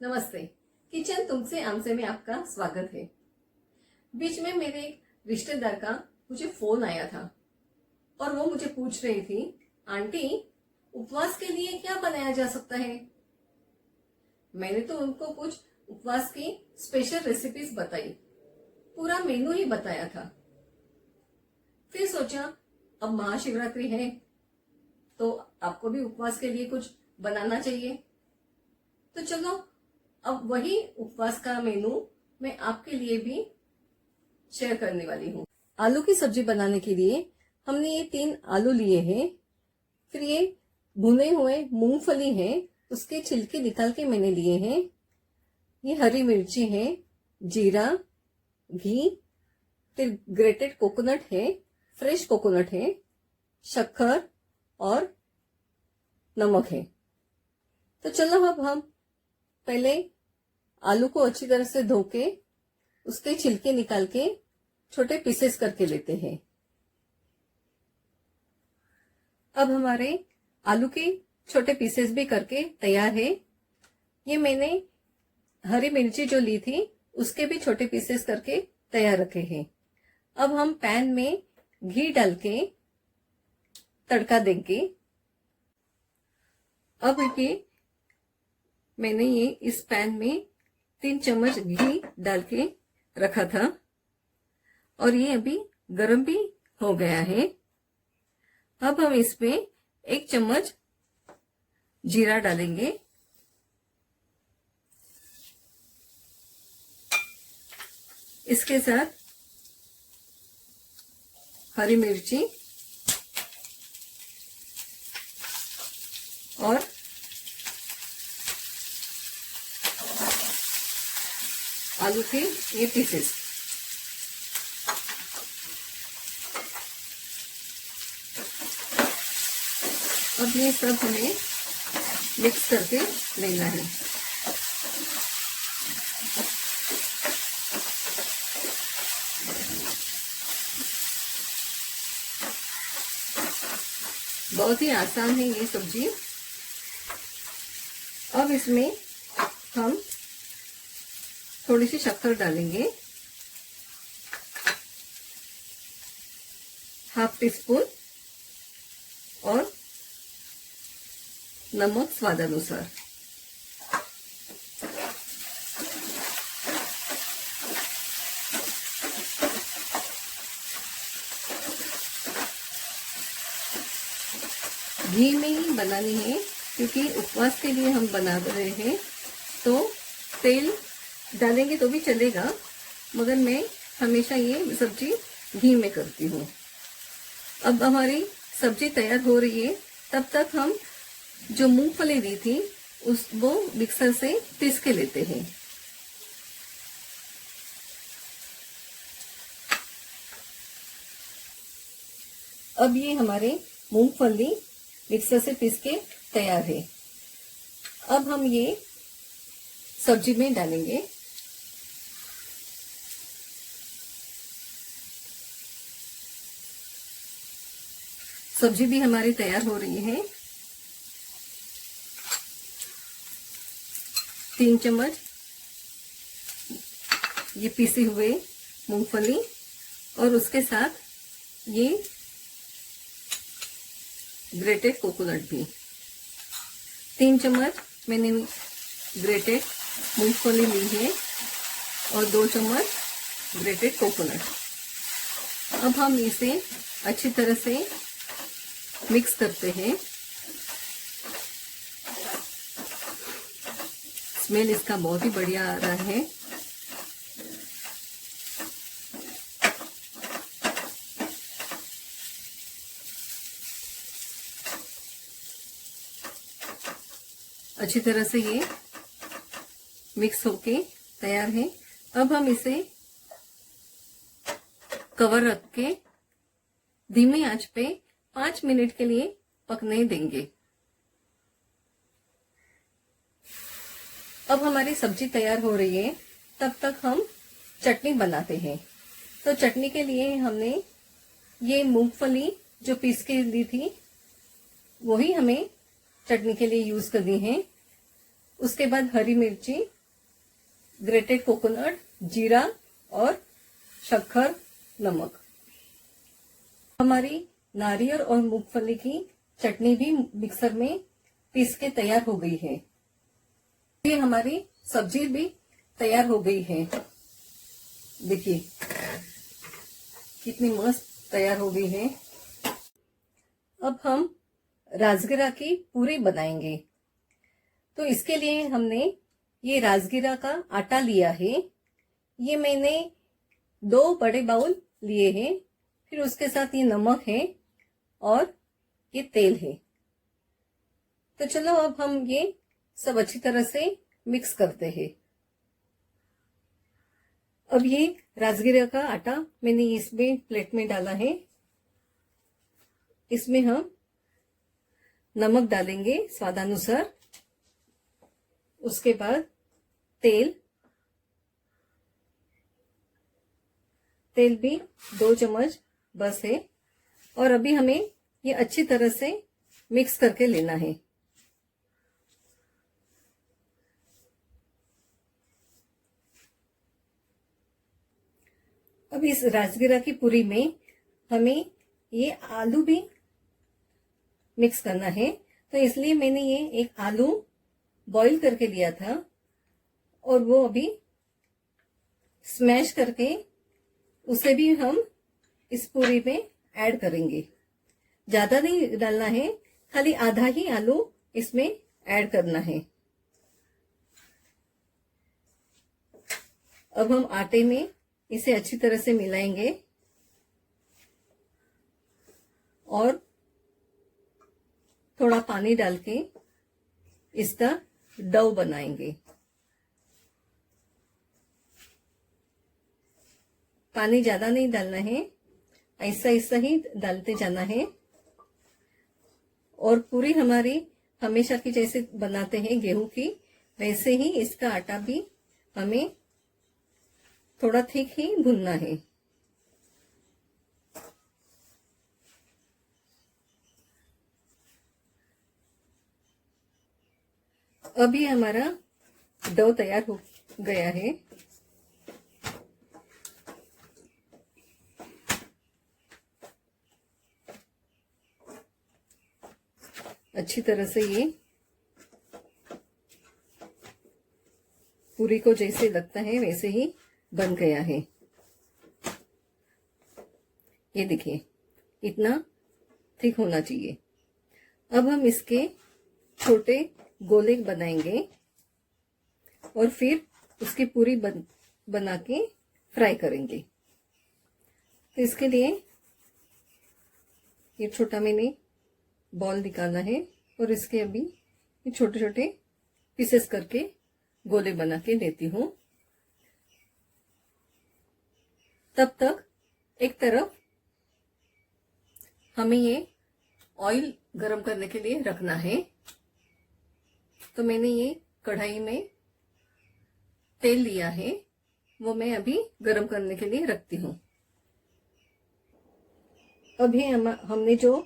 नमस्ते। किचन तुमसे आमसे में आपका स्वागत है। बीच में मेरे एक रिश्तेदार का मुझे फोन आया था और वो मुझे पूछ रही थी, आंटी उपवास के लिए क्या बनाया जा सकता है। मैंने तो उनको कुछ उपवास की स्पेशल रेसिपीज बताई, पूरा मेनू ही बताया था। फिर सोचा अब महाशिवरात्रि है तो आपको भी उपवास के लिए कुछ बनाना चाहिए, तो चलो अब वही उपवास का मेनू मैं आपके लिए भी शेयर करने वाली हूँ। आलू की सब्जी बनाने के लिए हमने ये 3 आलू लिए हैं। फिर ये भुने हुए मूंगफली है, उसके छिलके निकाल के मैंने लिए हैं। ये हरी मिर्ची है, जीरा, घी, फिर ग्रेटेड कोकोनट है, फ्रेश कोकोनट है, शक्कर और नमक है। तो चलो अब हम पहले आलू को अच्छी तरह से धो के उसके छिलके निकाल के छोटे पीसेस करके लेते हैं। अब हमारे आलू के छोटे पीसेस भी करके तैयार है। ये मैंने हरी मिर्ची जो ली थी उसके भी छोटे पीसेस करके तैयार रखे हैं। अब हम पैन में घी डाल के तड़का देंगे। अब मैंने ये इस पैन में 3 चम्मच घी डाल के रखा था और ये अभी गर्म भी हो गया है। अब हम इसमें 1 चम्मच जीरा डालेंगे, इसके साथ हरी मिर्ची और आलू के ये पीसेस। अब ये सब हमें मिक्स करके लेना है। बहुत ही आसान है ये सब्जी। अब इसमें हम थोड़ी सी शक्कर डालेंगे, ½ टीस्पून, और नमक स्वादानुसार। घी में ही बनानी है क्योंकि उपवास के लिए हम बना रहे हैं, तो तेल डालेंगे तो भी चलेगा, मगर मैं हमेशा ये सब्जी घी में करती हूँ। अब हमारी सब्जी तैयार हो रही है, तब तक हम जो मूंगफली दी थी वो मिक्सर से पीस के लेते हैं। अब ये हमारे मूंगफली मिक्सर से पीस के तैयार है। अब हम ये सब्जी में डालेंगे। सब्जी भी हमारी तैयार हो रही है। 3 चम्मच ये पीसे हुए मूंगफली और उसके साथ ये ग्रेटेड कोकोनट भी। 3 चम्मच मैंने ग्रेटेड मूंगफली ली है और 2 चम्मच ग्रेटेड कोकोनट। अब हम इसे अच्छी तरह से मिक्स करते हैं। स्मेल इसका बहुत ही बढ़िया आ रहा है। अच्छी तरह से ये मिक्स होके तैयार है। अब हम इसे कवर रख के धीमी आंच पे 5 मिनट के लिए पकने देंगे। अब हमारी सब्जी तैयार हो रही है, तब तक हम चटनी बनाते हैं। तो चटनी के लिए हमने ये मूंगफली जो पीस के ली थी वही हमें चटनी के लिए यूज करनी है। उसके बाद हरी मिर्ची ग्रेटेड कोकोनट, जीरा और शक्कर, नमक। हमारी नारियल और मूंगफली की चटनी भी मिक्सर में पीस के तैयार हो गई है। ये हमारी सब्जी भी तैयार हो गई है। देखिए कितनी मस्त तैयार हो गई है। अब हम राजगिरा की पूरी बनाएंगे। तो इसके लिए हमने ये राजगिरा का आटा लिया है। ये मैंने 2 बड़े बाउल लिए हैं। फिर उसके साथ ये नमक है और ये तेल है। तो चलो अब हम ये सब अच्छी तरह से मिक्स करते हैं। अब ये राजगिरा का आटा मैंने इसमें प्लेट में डाला है। इसमें हम नमक डालेंगे स्वादानुसार। उसके बाद तेल भी 2 चम्मच बस है। और अभी हमें ये अच्छी तरह से मिक्स करके लेना है। अब इस राजगिरा की पूरी में हमें ये आलू भी मिक्स करना है। तो इसलिए मैंने ये एक आलू बॉईल करके लिया था और वो अभी स्मैश करके उसे भी हम इस पूरी में ऐड करेंगे। ज्यादा नहीं डालना है, खाली आधा ही आलू इसमें ऐड करना है। अब हम आटे में इसे अच्छी तरह से मिलाएंगे और थोड़ा पानी डाल के इसका डो बनाएंगे। पानी ज्यादा नहीं डालना है, ऐसा ऐसा ही डालते जाना है। और पूरी हमारी हमेशा की जैसे बनाते हैं गेहूं की, वैसे ही इसका आटा भी हमें थोड़ा थिक ही भूनना है। अभी हमारा डो तैयार हो गया है। अच्छी तरह से ये पूरी को जैसे लगता है वैसे ही बन गया है। ये देखिए इतना थिक होना चाहिए। अब हम इसके छोटे गोले बनाएंगे और फिर उसकी पूरी बना के फ्राई करेंगे। तो इसके लिए ये छोटा मैंने बॉल निकालना है और इसके अभी ये छोटे छोटे पीसेस करके गोले बना के लेती हूँ। तब तक एक तरफ हमें ये ऑयल गरम करने के लिए रखना है। तो मैंने ये कढ़ाई में तेल लिया है, वो मैं अभी गरम करने के लिए रखती हूँ। अभी हमने जो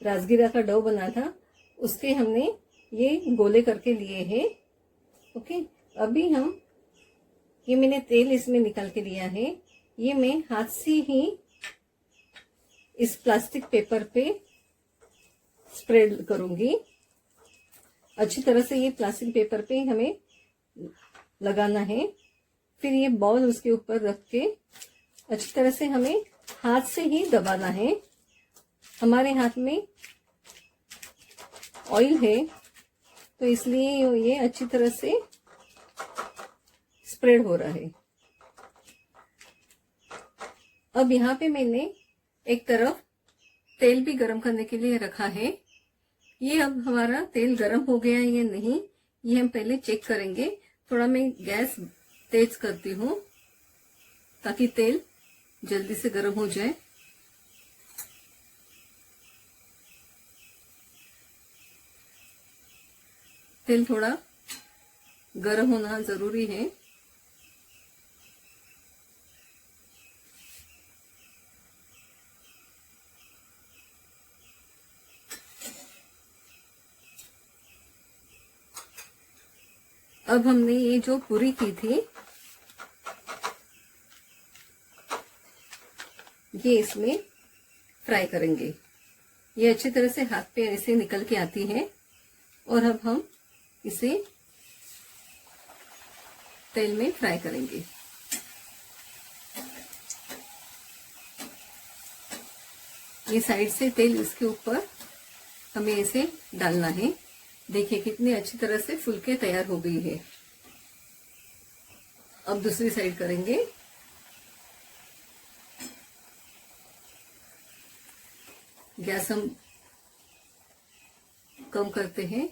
राजगिरा का डो बना था उसके हमने ये गोले करके लिए हैं। ओके, अभी हम ये मैंने तेल इसमें निकाल के लिया है। ये मैं हाथ से ही इस प्लास्टिक पेपर पे स्प्रेड करूंगी। अच्छी तरह से ये प्लास्टिक पेपर पे हमें लगाना है। फिर ये बॉल उसके ऊपर रख के अच्छी तरह से हमें हाथ से ही दबाना है। हमारे हाथ में ऑयल है तो इसलिए ये अच्छी तरह से स्प्रेड हो रहा है। अब यहाँ पे मैंने एक तरफ तेल भी गरम करने के लिए रखा है। ये अब हमारा तेल गरम हो गया है या नहीं, ये हम पहले चेक करेंगे। थोड़ा मैं गैस तेज करती हूँ ताकि तेल जल्दी से गरम हो जाए। तेल थोड़ा गरम होना जरूरी है। अब हमने ये जो पूरी की थी ये इसमें फ्राई करेंगे। ये अच्छी तरह से हाथ पे ऐसे निकल के आती है और अब हम इसे तेल में फ्राई करेंगे। ये साइड से तेल इसके ऊपर हमें इसे डालना है। देखिए कितनी अच्छी तरह से फुलके तैयार हो गई है। अब दूसरी साइड करेंगे। गैस हम कम करते हैं।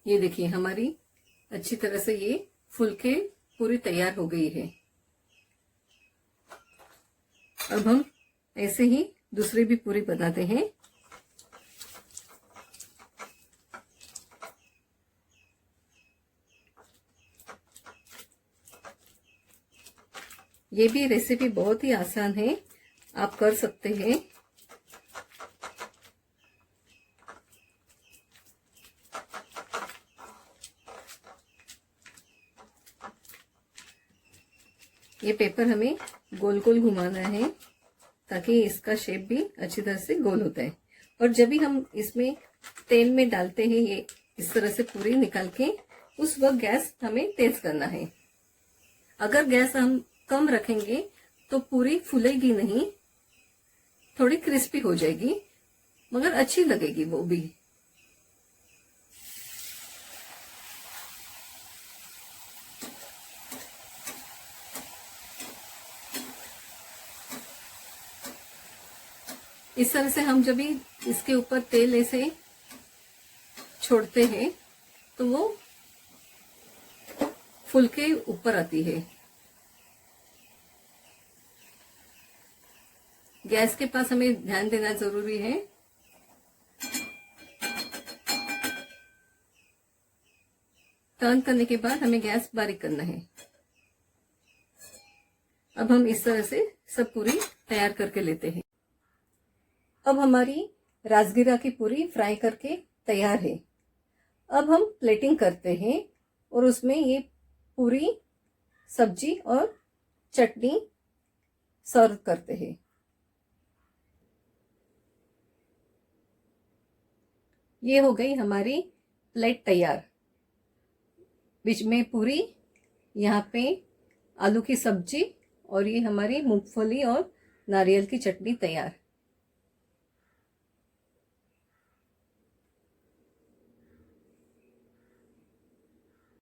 ये देखिए हमारी अच्छी तरह से ये फुलके पूरी तैयार हो गई है। अब हम ऐसे ही दूसरी भी पूरी बनाते हैं। ये भी रेसिपी बहुत ही आसान है, आप कर सकते हैं। ये पेपर हमें गोल गोल घुमाना है ताकि इसका शेप भी अच्छी तरह से गोल होता है। और जब भी हम इसमें तेल में डालते हैं ये इस तरह से पूरी निकाल के, उस वक्त गैस हमें तेज करना है। अगर गैस हम कम रखेंगे तो पूरी फूलेगी नहीं, थोड़ी क्रिस्पी हो जाएगी, मगर अच्छी लगेगी वो भी। इस तरह से हम जब भी इसके ऊपर तेल ऐसे छोड़ते हैं तो वो फूल के ऊपर आती है। गैस के पास हमें ध्यान देना जरूरी है। टर्न करने के बाद हमें गैस बारीक करना है। अब हम इस तरह से सब पूरी तैयार करके लेते हैं। अब हमारी राजगिरा की पूरी फ्राई करके तैयार है। अब हम प्लेटिंग करते हैं और उसमें ये पूरी सब्जी और चटनी सर्व करते हैं। ये हो गई हमारी प्लेट तैयार। बीच में पूरी, यहाँ पे आलू की सब्जी और ये हमारी मूंगफली और नारियल की चटनी तैयार।